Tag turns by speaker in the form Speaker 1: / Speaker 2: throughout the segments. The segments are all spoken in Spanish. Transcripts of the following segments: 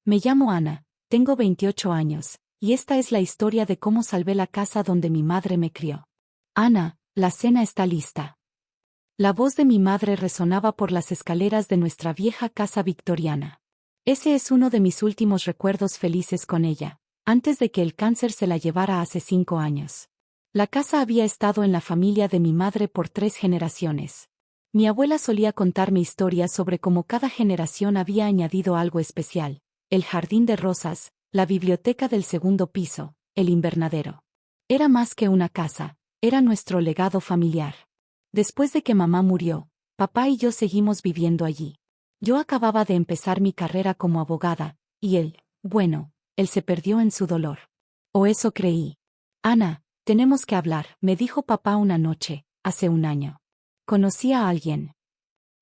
Speaker 1: Me llamo Ana, tengo 28 años, y esta es la historia de cómo salvé la casa donde mi madre me crió. Ana, la cena está lista. La voz de mi madre resonaba por las escaleras de nuestra vieja casa victoriana. Ese es uno de mis últimos recuerdos felices con ella, antes de que el cáncer se la llevara hace 5 años. La casa había estado en la familia de mi madre por 3 generaciones. Mi abuela solía contarme historias sobre cómo cada generación había añadido algo especial: el jardín de rosas, la biblioteca del segundo piso, el invernadero. Era más que una casa, era nuestro legado familiar. Después de que mamá murió, papá y yo seguimos viviendo allí. Yo acababa de empezar mi carrera como abogada, y él se perdió en su dolor. O eso creí. Ana, tenemos que hablar, me dijo papá una noche, hace 1 año. Conocí a alguien.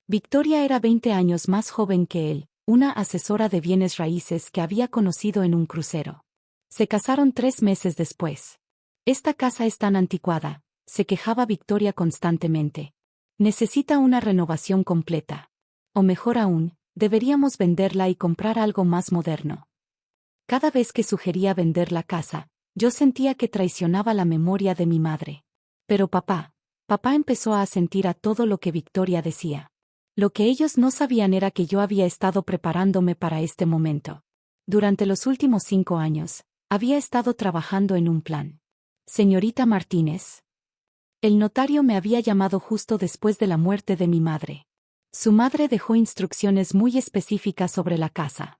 Speaker 1: Victoria era 20 años más joven que él, una asesora de bienes raíces que había conocido en un crucero. Se casaron 3 meses después. Esta casa es tan anticuada, se quejaba Victoria constantemente. Necesita una renovación completa. O mejor aún, deberíamos venderla y comprar algo más moderno. Cada vez que sugería vender la casa, yo sentía que traicionaba la memoria de mi madre. Pero papá empezó a asentir a todo lo que Victoria decía. Lo que ellos no sabían era que yo había estado preparándome para este momento. Durante los últimos 5 años, había estado trabajando en un plan. Señorita Martínez. El notario me había llamado justo después de la muerte de mi madre. Su madre dejó instrucciones muy específicas sobre la casa.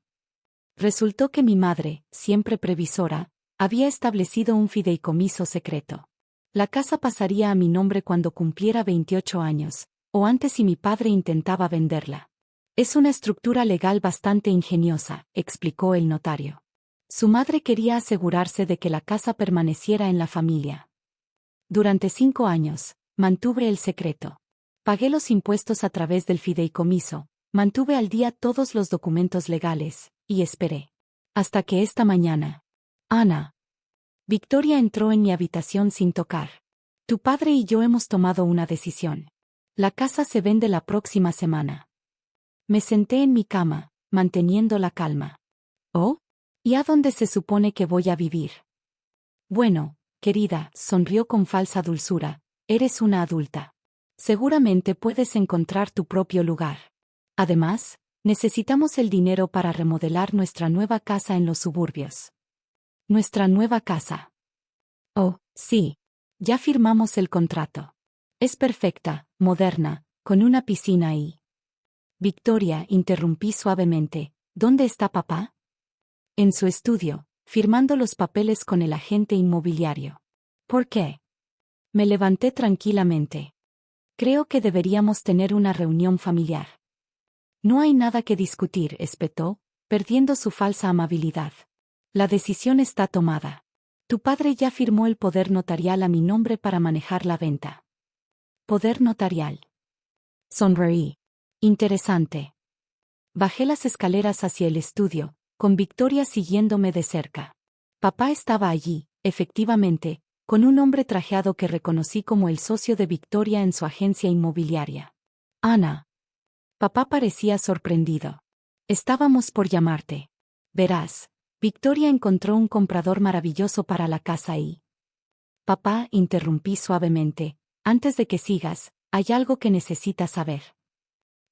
Speaker 1: Resultó que mi madre, siempre previsora, había establecido un fideicomiso secreto. La casa pasaría a mi nombre cuando cumpliera 28 años, o antes si mi padre intentaba venderla. Es una estructura legal bastante ingeniosa, explicó el notario. Su madre quería asegurarse de que la casa permaneciera en la familia. Durante 5 años, mantuve el secreto. Pagué los impuestos a través del fideicomiso, mantuve al día todos los documentos legales, y esperé. Hasta que esta mañana. Ana. Victoria entró en mi habitación sin tocar. Tu padre y yo hemos tomado una decisión. La casa se vende la próxima semana. Me senté en mi cama, manteniendo la calma. ¿Oh? ¿Y a dónde se supone que voy a vivir? Bueno, querida, sonrió con falsa dulzura, eres una adulta. Seguramente puedes encontrar tu propio lugar. Además, necesitamos el dinero para remodelar nuestra nueva casa en los suburbios. Nuestra nueva casa. Oh, sí. Ya firmamos el contrato. Es perfecta, moderna, con una piscina y... Victoria, interrumpí suavemente, ¿dónde está papá? En su estudio, firmando los papeles con el agente inmobiliario. ¿Por qué? Me levanté tranquilamente. Creo que deberíamos tener una reunión familiar. No hay nada que discutir, espetó, perdiendo su falsa amabilidad. La decisión está tomada. Tu padre ya firmó el poder notarial a mi nombre para manejar la venta. Poder notarial. Sonreí. Interesante. Bajé las escaleras hacia el estudio, con Victoria siguiéndome de cerca. Papá estaba allí, efectivamente, con un hombre trajeado que reconocí como el socio de Victoria en su agencia inmobiliaria. Ana. Papá parecía sorprendido. Estábamos por llamarte. Verás, Victoria encontró un comprador maravilloso para la casa y... Papá, interrumpí suavemente, antes de que sigas, hay algo que necesitas saber.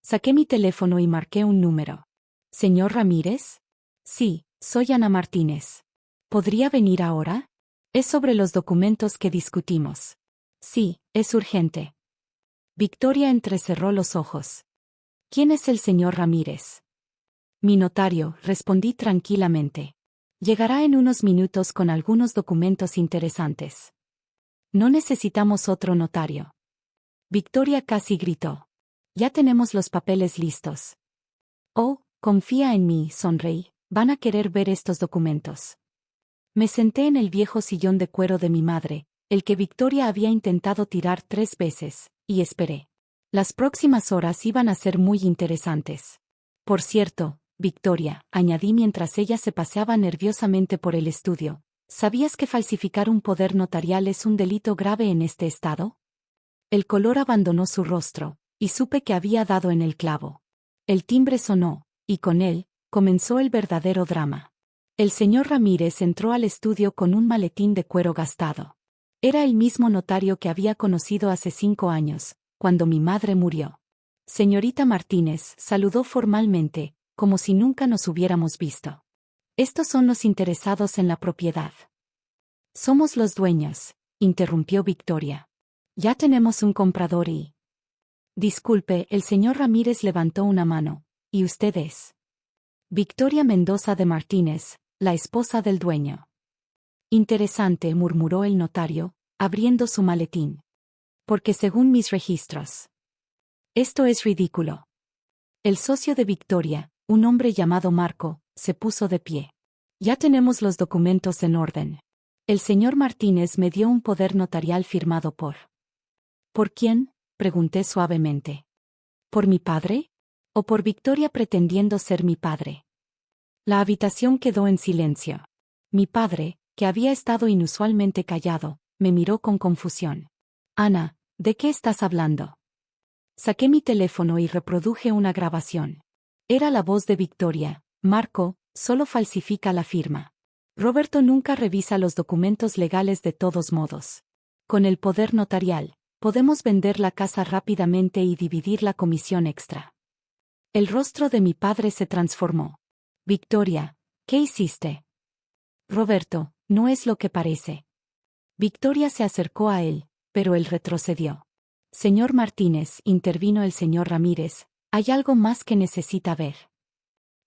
Speaker 1: Saqué mi teléfono y marqué un número. ¿Señor Ramírez? Sí, soy Ana Martínez. ¿Podría venir ahora? Es sobre los documentos que discutimos. Sí, es urgente. Victoria entrecerró los ojos. ¿Quién es el señor Ramírez? Mi notario, respondí tranquilamente. Llegará en unos minutos con algunos documentos interesantes. No necesitamos otro notario. Victoria casi gritó. Ya tenemos los papeles listos. Oh, confía en mí, sonreí. Van a querer ver estos documentos. Me senté en el viejo sillón de cuero de mi madre, el que Victoria había intentado tirar 3 veces, y esperé. Las próximas horas iban a ser muy interesantes. Por cierto, Victoria, añadí mientras ella se paseaba nerviosamente por el estudio, ¿sabías que falsificar un poder notarial es un delito grave en este estado? El color abandonó su rostro, y supe que había dado en el clavo. El timbre sonó, y con él, comenzó el verdadero drama. El señor Ramírez entró al estudio con un maletín de cuero gastado. Era el mismo notario que había conocido hace 5 años, cuando mi madre murió. Señorita Martínez, saludó formalmente, como si nunca nos hubiéramos visto. Estos son los interesados en la propiedad. Somos los dueños, interrumpió Victoria. Ya tenemos un comprador y... Disculpe, el señor Ramírez levantó una mano. ¿Y usted es? Victoria Mendoza de Martínez, la esposa del dueño. Interesante, murmuró el notario, abriendo su maletín. Porque según mis registros. Esto es ridículo. El socio de Victoria, un hombre llamado Marco, se puso de pie. Ya tenemos los documentos en orden. El señor Martínez me dio un poder notarial firmado por... ¿Por quién?, pregunté suavemente. ¿Por mi padre? ¿O por Victoria pretendiendo ser mi padre? La habitación quedó en silencio. Mi padre, que había estado inusualmente callado, me miró con confusión. Ana, ¿de qué estás hablando? Saqué mi teléfono y reproduje una grabación. Era la voz de Victoria. Marco, solo falsifica la firma. Roberto nunca revisa los documentos legales de todos modos. Con el poder notarial, podemos vender la casa rápidamente y dividir la comisión extra. El rostro de mi padre se transformó. Victoria, ¿qué hiciste? Roberto, no es lo que parece. Victoria se acercó a él, pero él retrocedió. Señor Martínez, intervino el señor Ramírez, hay algo más que necesita ver.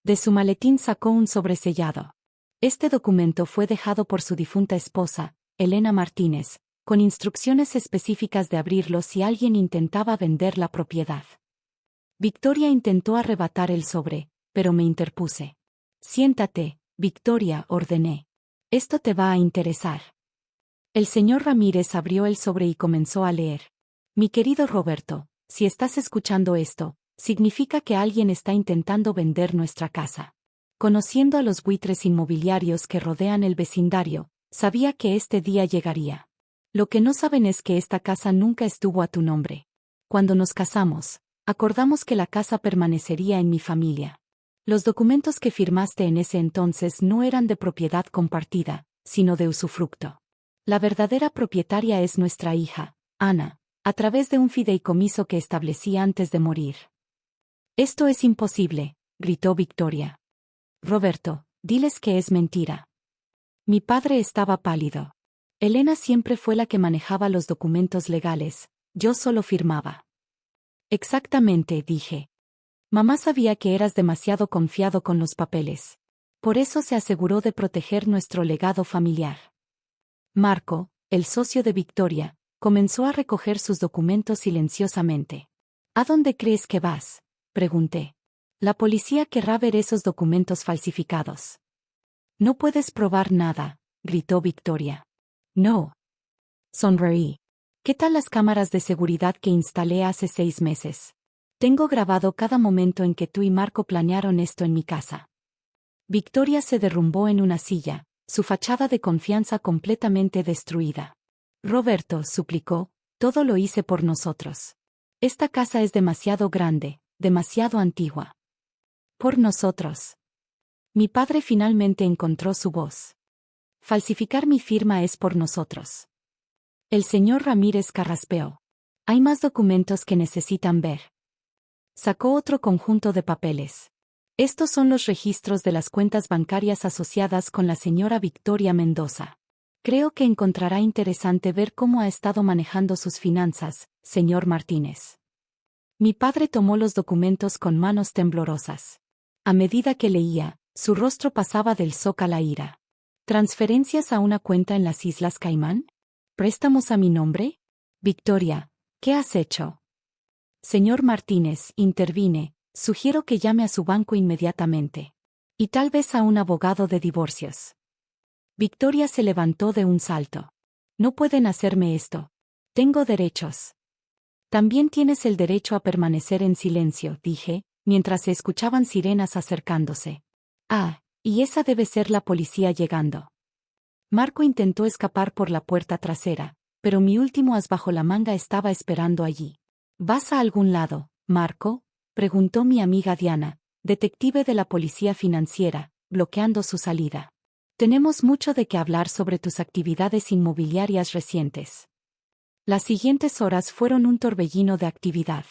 Speaker 1: De su maletín sacó un sobresellado. Este documento fue dejado por su difunta esposa, Elena Martínez, con instrucciones específicas de abrirlo si alguien intentaba vender la propiedad. Victoria intentó arrebatar el sobre, pero me interpuse. Siéntate, Victoria, ordené. Esto te va a interesar. El señor Ramírez abrió el sobre y comenzó a leer. Mi querido Roberto, si estás escuchando esto, significa que alguien está intentando vender nuestra casa. Conociendo a los buitres inmobiliarios que rodean el vecindario, sabía que este día llegaría. Lo que no saben es que esta casa nunca estuvo a tu nombre. Cuando nos casamos, acordamos que la casa permanecería en mi familia. Los documentos que firmaste en ese entonces no eran de propiedad compartida, sino de usufructo. La verdadera propietaria es nuestra hija, Ana, a través de un fideicomiso que establecí antes de morir. Esto es imposible, gritó Victoria. Roberto, diles que es mentira. Mi padre estaba pálido. Elena siempre fue la que manejaba los documentos legales, yo solo firmaba. Exactamente, dije. Mamá sabía que eras demasiado confiado con los papeles. Por eso se aseguró de proteger nuestro legado familiar. Marco, el socio de Victoria, comenzó a recoger sus documentos silenciosamente. ¿A dónde crees que vas?, pregunté. La policía querrá ver esos documentos falsificados. No puedes probar nada, gritó Victoria. No. Sonreí. ¿Qué tal las cámaras de seguridad que instalé hace 6 meses? Tengo grabado cada momento en que tú y Marco planearon esto en mi casa. Victoria se derrumbó en una silla, su fachada de confianza completamente destruida. Roberto, suplicó, todo lo hice por nosotros. Esta casa es demasiado grande, demasiado antigua. Por nosotros. Mi padre finalmente encontró su voz. Falsificar mi firma es por nosotros. El señor Ramírez carraspeó. Hay más documentos que necesitan ver. Sacó otro conjunto de papeles. Estos son los registros de las cuentas bancarias asociadas con la señora Victoria Mendoza. Creo que encontrará interesante ver cómo ha estado manejando sus finanzas, señor Martínez. Mi padre tomó los documentos con manos temblorosas. A medida que leía, su rostro pasaba del shock a la ira. ¿Transferencias a una cuenta en las Islas Caimán? ¿Préstamos a mi nombre? Victoria, ¿qué has hecho? Señor Martínez, intervine, sugiero que llame a su banco inmediatamente. Y tal vez a un abogado de divorcios. Victoria se levantó de un salto. No pueden hacerme esto. Tengo derechos. También tienes el derecho a permanecer en silencio, dije, mientras se escuchaban sirenas acercándose. Ah, y esa debe ser la policía llegando. Marco intentó escapar por la puerta trasera, pero mi último as bajo la manga estaba esperando allí. ¿Vas a algún lado, Marco?, preguntó mi amiga Diana, detective de la policía financiera, bloqueando su salida. Tenemos mucho de qué hablar sobre tus actividades inmobiliarias recientes. Las siguientes horas fueron un torbellino de actividad.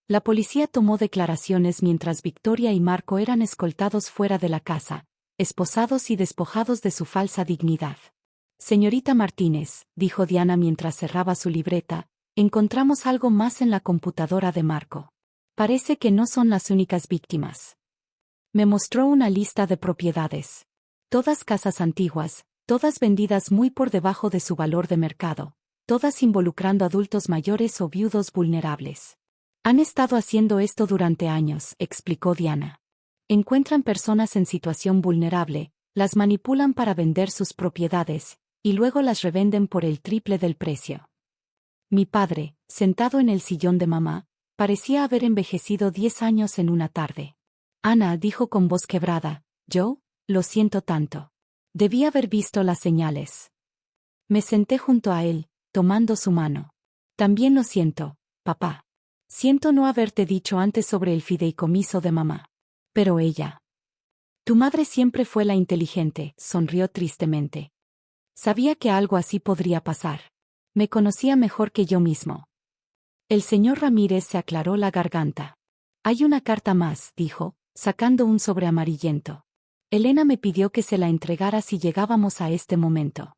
Speaker 1: La policía tomó declaraciones mientras Victoria y Marco eran escoltados fuera de la casa, esposados y despojados de su falsa dignidad. Señorita Martínez, dijo Diana mientras cerraba su libreta, encontramos algo más en la computadora de Marco. Parece que no son las únicas víctimas. Me mostró una lista de propiedades. Todas casas antiguas, todas vendidas muy por debajo de su valor de mercado, todas involucrando adultos mayores o viudos vulnerables. Han estado haciendo esto durante años, explicó Diana. Encuentran personas en situación vulnerable, las manipulan para vender sus propiedades, y luego las revenden por el triple del precio. Mi padre, sentado en el sillón de mamá, parecía haber envejecido 10 años en una tarde. Ana dijo con voz quebrada, yo, lo siento tanto. Debí haber visto las señales. Me senté junto a él, tomando su mano. También lo siento, papá. Siento no haberte dicho antes sobre el fideicomiso de mamá. Pero ella. Tu madre siempre fue la inteligente, sonrió tristemente. Sabía que algo así podría pasar. Me conocía mejor que yo mismo. El señor Ramírez se aclaró la garganta. Hay una carta más, dijo, sacando un sobre amarillento. Elena me pidió que se la entregara si llegábamos a este momento.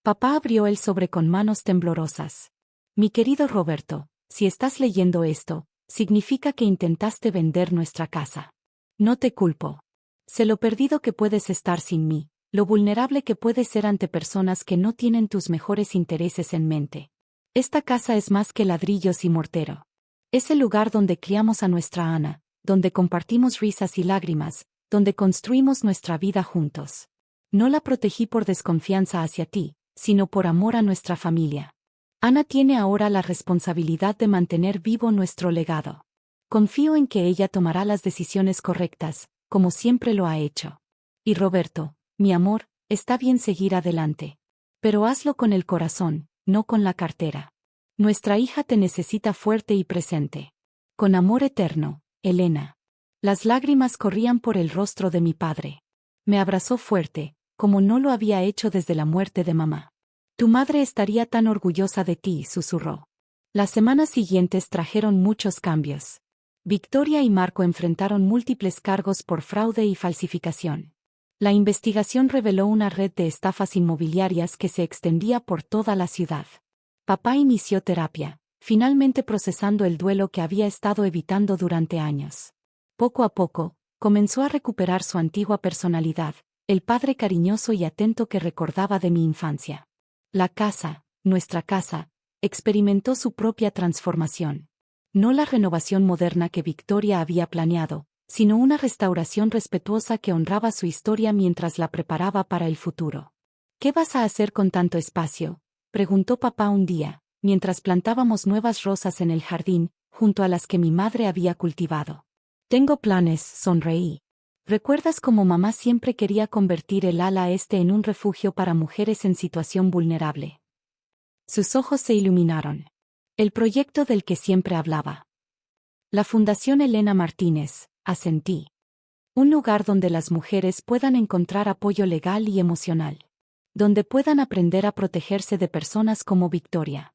Speaker 1: Papá abrió el sobre con manos temblorosas. Mi querido Roberto, si estás leyendo esto, significa que intentaste vender nuestra casa. No te culpo. Sé lo perdido que puedes estar sin mí, lo vulnerable que puedes ser ante personas que no tienen tus mejores intereses en mente. Esta casa es más que ladrillos y mortero. Es el lugar donde criamos a nuestra Ana, donde compartimos risas y lágrimas, donde construimos nuestra vida juntos. No la protegí por desconfianza hacia ti, sino por amor a nuestra familia. Ana tiene ahora la responsabilidad de mantener vivo nuestro legado. Confío en que ella tomará las decisiones correctas, como siempre lo ha hecho. Y Roberto, mi amor, está bien seguir adelante. Pero hazlo con el corazón, no con la cartera. Nuestra hija te necesita fuerte y presente. Con amor eterno, Elena. Las lágrimas corrían por el rostro de mi padre. Me abrazó fuerte, como no lo había hecho desde la muerte de mamá. Tu madre estaría tan orgullosa de ti, susurró. Las semanas siguientes trajeron muchos cambios. Victoria y Marco enfrentaron múltiples cargos por fraude y falsificación. La investigación reveló una red de estafas inmobiliarias que se extendía por toda la ciudad. Papá inició terapia, finalmente procesando el duelo que había estado evitando durante años. Poco a poco, comenzó a recuperar su antigua personalidad, el padre cariñoso y atento que recordaba de mi infancia. La casa, nuestra casa, experimentó su propia transformación. No la renovación moderna que Victoria había planeado, sino una restauración respetuosa que honraba su historia mientras la preparaba para el futuro. ¿Qué vas a hacer con tanto espacio?, preguntó papá un día, mientras plantábamos nuevas rosas en el jardín, junto a las que mi madre había cultivado. Tengo planes, sonreí. ¿Recuerdas cómo mamá siempre quería convertir el ala este en un refugio para mujeres en situación vulnerable? Sus ojos se iluminaron. El proyecto del que siempre hablaba. La Fundación Elena Martínez, asentí. Un lugar donde las mujeres puedan encontrar apoyo legal y emocional. Donde puedan aprender a protegerse de personas como Victoria.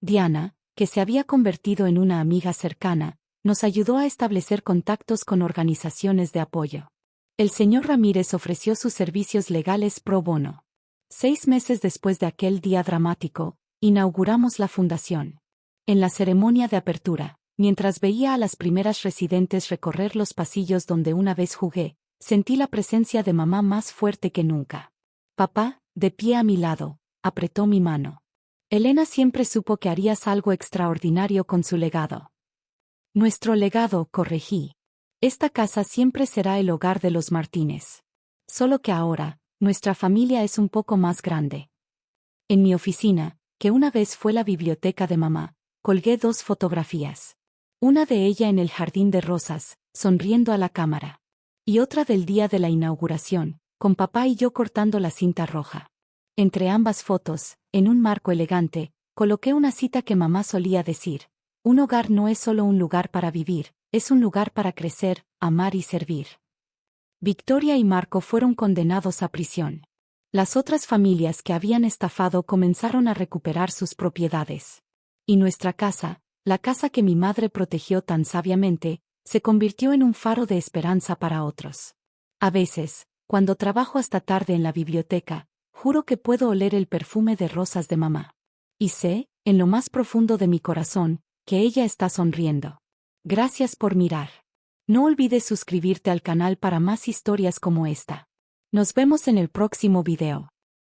Speaker 1: Diana, que se había convertido en una amiga cercana, nos ayudó a establecer contactos con organizaciones de apoyo. El señor Ramírez ofreció sus servicios legales pro bono. 6 meses después de aquel día dramático, inauguramos la fundación. En la ceremonia de apertura, mientras veía a las primeras residentes recorrer los pasillos donde una vez jugué, sentí la presencia de mamá más fuerte que nunca. Papá, de pie a mi lado, apretó mi mano. Elena siempre supo que harías algo extraordinario con su legado. Nuestro legado, corregí. Esta casa siempre será el hogar de los Martínez. Solo que ahora, nuestra familia es un poco más grande. En mi oficina, que una vez fue la biblioteca de mamá, colgué 2 fotografías. Una de ella en el jardín de rosas, sonriendo a la cámara. Y otra del día de la inauguración, con papá y yo cortando la cinta roja. Entre ambas fotos, en un marco elegante, coloqué una cita que mamá solía decir. Un hogar no es solo un lugar para vivir, es un lugar para crecer, amar y servir. Victoria y Marco fueron condenados a prisión. Las otras familias que habían estafado comenzaron a recuperar sus propiedades. Y nuestra casa, la casa que mi madre protegió tan sabiamente, se convirtió en un faro de esperanza para otros. A veces, cuando trabajo hasta tarde en la biblioteca, juro que puedo oler el perfume de rosas de mamá. Y sé, en lo más profundo de mi corazón, que ella está sonriendo. Gracias por mirar. No olvides suscribirte al canal para más historias como esta. Nos vemos en el próximo video.